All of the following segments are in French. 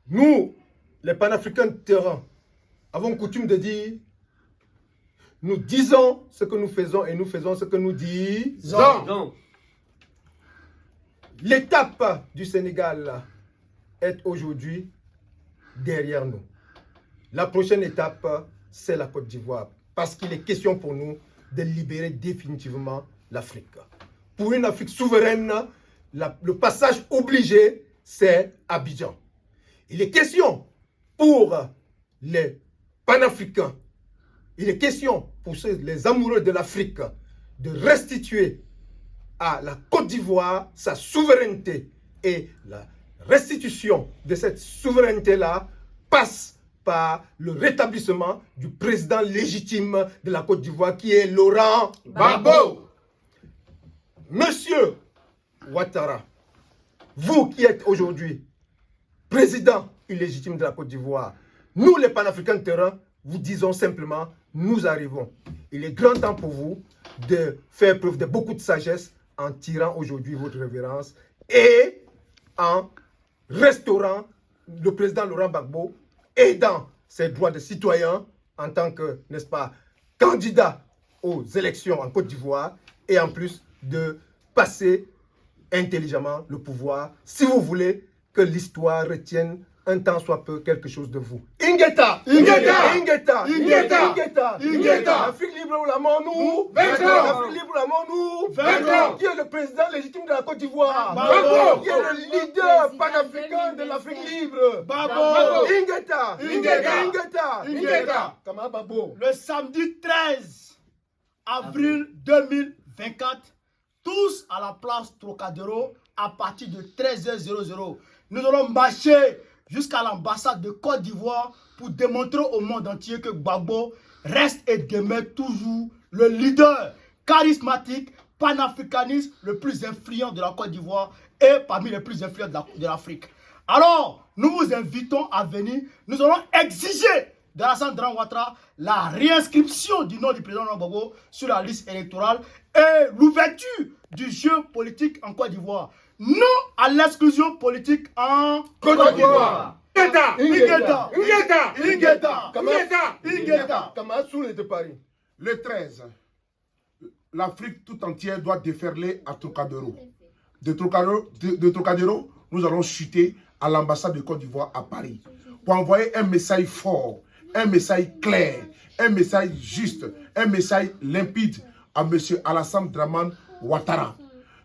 Nous, les panafricains de terrain, avons coutume de dire, nous disons ce que nous faisons et nous faisons ce que nous disons. L'étape du Sénégal est aujourd'hui derrière nous. La prochaine étape, c'est la Côte d'Ivoire. Parce qu'il est question pour nous de libérer définitivement l'Afrique. Pour une Afrique souveraine, le passage obligé, c'est Abidjan. Il est question pour les panafricains, il est question pour les amoureux de l'Afrique de restituer à la Côte d'Ivoire sa souveraineté. Et la restitution de cette souveraineté-là passe par le rétablissement du président légitime de la Côte d'Ivoire qui est Laurent Gbagbo. Monsieur Ouattara, vous qui êtes aujourd'hui président illégitime de la Côte d'Ivoire, nous les panafricains de terrain, vous disons simplement, nous arrivons. Il est grand temps pour vous de faire preuve de beaucoup de sagesse en tirant aujourd'hui votre révérence et en restaurant le président Laurent Gbagbo aidant ses droits de citoyen en tant que, n'est-ce pas, candidat aux élections en Côte d'Ivoire et en plus de passer intelligemment le pouvoir si vous voulez que l'histoire retienne un temps soit peu quelque chose de vous. Ingeta! Ingeta! Ingeta! Ingeta! Ingeta! Ingeta! L'Afrique libre ou la mort nous? Vaincrons! L'Afrique libre ou la mort nous? Vaincrons! Qui est le président légitime de la Côte d'Ivoire? Gbagbo! Qui est le leader panafricain de l'Afrique libre? Gbagbo! Ingeta! Ingeta! Ingeta! Ingeta! Comment Gbagbo? Le samedi 13 avril 2024, tous à la place Trocadéro à partir de 13h00. Nous allons marcher jusqu'à l'ambassade de Côte d'Ivoire pour démontrer au monde entier que Gbagbo reste et demeure toujours le leader charismatique, panafricaniste, le plus influent de la Côte d'Ivoire et parmi les plus influents de l'Afrique. Alors, nous vous invitons à venir. Nous allons exiger d'Alassane Dramane Ouattara la réinscription du nom du président Gbagbo sur la liste électorale et l'ouverture du jeu politique en Côte d'Ivoire. Non à l'exclusion politique en Côte d'Ivoire! Ingeta! Ingeta! Ingeta! Ingeta! Ingeta! Ingeta! Comment Soule de Paris? Le 13, l'Afrique tout entière doit déferler à Trocadéro. De Trocadéro, nous allons chuter à l'ambassade de Côte d'Ivoire à Paris pour envoyer un message fort, un message clair, un message juste, un message limpide à M. Alassane Dramane Ouattara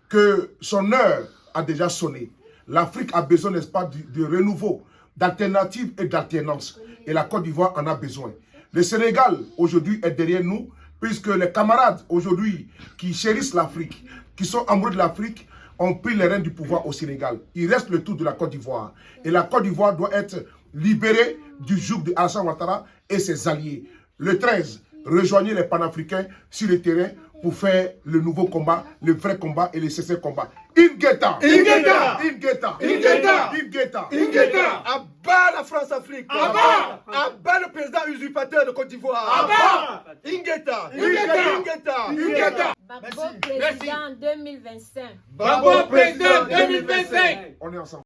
que son heure a déjà sonné. L'Afrique a besoin, n'est-ce pas, de renouveau, d'alternatives et d'alternance. Et la Côte d'Ivoire en a besoin. Le Sénégal, aujourd'hui, est derrière nous, puisque les camarades, aujourd'hui, qui chérissent l'Afrique, qui sont amoureux de l'Afrique, ont pris les rênes du pouvoir au Sénégal. Il reste le tour de la Côte d'Ivoire. Et la Côte d'Ivoire doit être libérée du joug de Alassane Ouattara et ses alliés. Le 13, rejoignez les panafricains sur le terrain pour faire le nouveau combat, le vrai combat et le nécessaire combat. Ingeta! Ingeta! Ingeta! Ingeta! Ingeta! Ingeta! À bas la France-Afrique! À bas! À bas le président usurpateur de Côte d'Ivoire! À bas! Ingeta! Ingeta! Ingeta! Ingeta! Gbagbo président 2025. Gbagbo président 2025! On est ensemble.